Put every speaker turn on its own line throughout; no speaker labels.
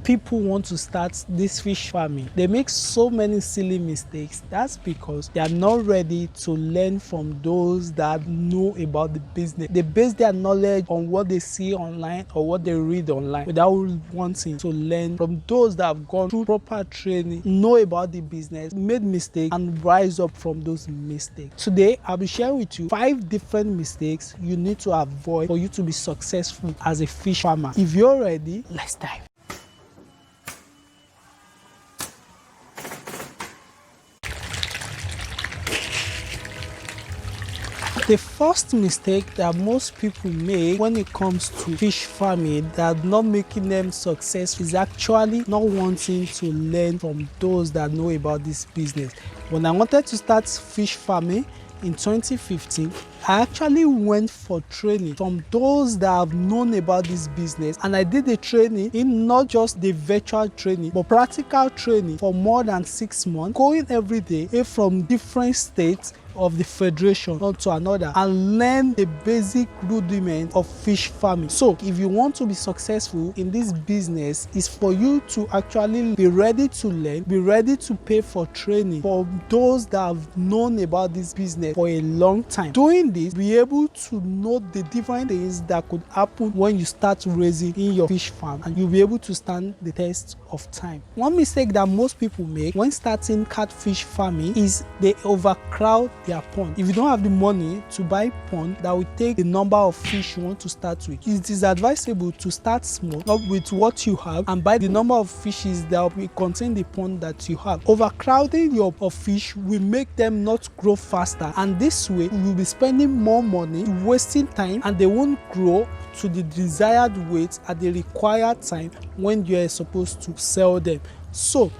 people want to start this fish farming, they make so many silly mistakes. That's because they are not ready to learn from those that know about the business. They base their knowledge on what they see online or what they read online without wanting to learn from those that have gone through proper training, know about the business, made mistakes, and rise up from those mistakes. Today, I'll be sharing with you 5 different mistakes you need to avoid for you to be successful as a fish farmer. If you're ready, let's dive. The first mistake that most people make when it comes to fish farming that not making them successful is actually not wanting to learn from those that know about this business. When I wanted to start fish farming in 2015, I actually went for training from those that have known about this business, and I did the training in not just the virtual training but practical training for more than 6 months, going every day from different states of the federation onto another and learn the basic rudiment of fish farming. So if you want to be successful in this business, is for you to actually be ready to learn, be ready to pay for training for those that have known about this business for a long time. Doing this, be able to know the different things that could happen when you start raising in your fish farm, and you'll be able to stand the test of time. One mistake that most people make when starting catfish farming is they overcrowd their pond. If you don't have the money to buy pond that will take the number of fish you want to start with, it is advisable to start small, not with what you have, and buy the number of fishes that will contain the pond that you have. Overcrowding your fish will make them not grow faster, and this way you will be spending more money, wasting time, and they won't grow to the desired weight at the required time when you are supposed to sell them. So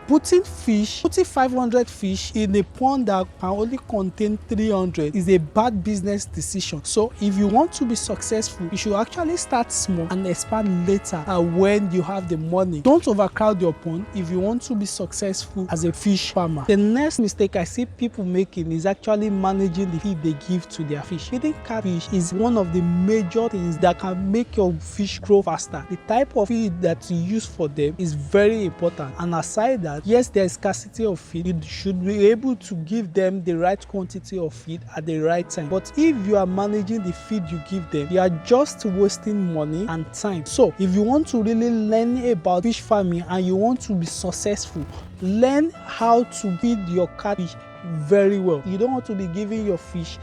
putting 500 fish in a pond that can only contain 300 is a bad business decision. So if you want to be successful, you should actually start small and expand later when you have the money. Don't overcrowd your pond if you want to be successful as a fish farmer. The next mistake I see people making is actually managing the feed they give to their fish. Feeding catfish is one of the major things that can make your fish grow faster. The type of feed that you use for them is very important, and aside that, yes, there is scarcity of feed. You should be able to give them the right quantity of feed at the right time. But if you are managing the feed you give them, you are just wasting money and time. So if you want to really learn about fish farming and you want to be successful, learn how to feed your catfish very well. You don't want to be giving your fish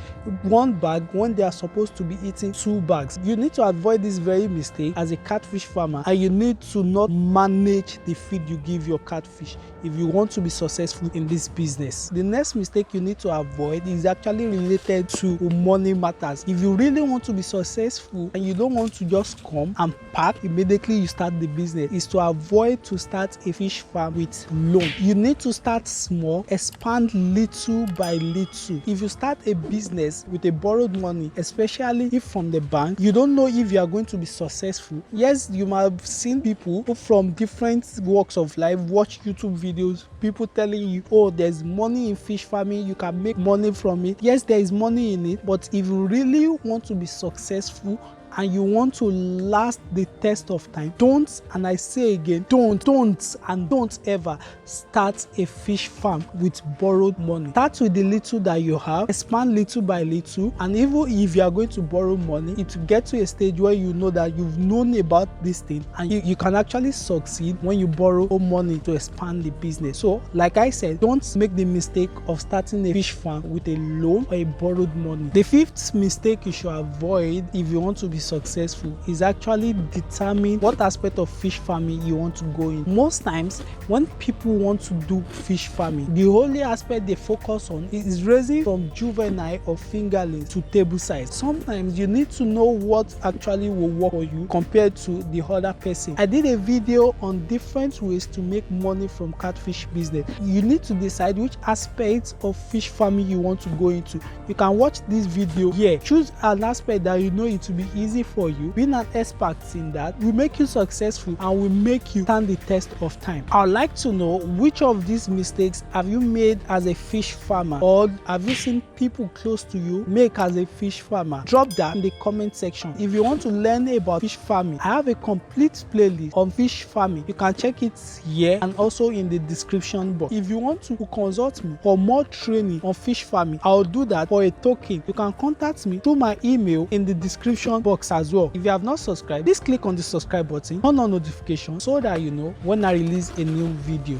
1 bag when they are supposed to be eating 2 bags. You need to avoid this very mistake as a catfish farmer, and you need to not manage the feed you give your catfish if you want to be successful in this business. The next mistake you need to avoid is actually related to money matters. If you really want to be successful and you don't want to just come and pack immediately you start the business, is to avoid to start a fish farm with loan. You need to start small, expand little by little. If you start a business with a borrowed money, especially if from the bank, you don't know if you are going to be successful. Yes, you might have seen people from different walks of life watch YouTube videos, people telling you, oh, there's money in fish farming, you can make money from it. Yes, there is money in it, but if you really want to be successful and you want to last the test of time, don't, and I say again, don't ever start a fish farm with borrowed money. Start with the little that you have, expand little by little, and even if you are going to borrow money, it will get to a stage where you know that you've known about this thing, and you can actually succeed when you borrow money to expand the business. So like I said, don't make the mistake of starting a fish farm with a loan or a borrowed money. The 5th mistake you should avoid if you want to be successful is actually determine what aspect of fish farming you want to go in. Most times when people want to do fish farming, the only aspect they focus on is raising from juvenile or fingerlings to table size. Sometimes you need to know what actually will work for you compared to the other person. I did a video on different ways to make money from catfish business. You need to decide which aspects of fish farming you want to go into. You can watch this video here. Choose an aspect that you know it will be easy easy for you. Being an expert in that will make you successful and will make you stand the test of time. I would like to know, which of these mistakes have you made as a fish farmer, or have you seen people close to you make as a fish farmer? Drop that in the comment section. If you want to learn about fish farming, I have a complete playlist on fish farming. You can check it here and also in the description box. If you want to consult me for more training on fish farming, I'll do that for a token. You can contact me through my email in the description box as well. If you have not subscribed, please click on the subscribe button, turn on notifications so that you know when I release a new video.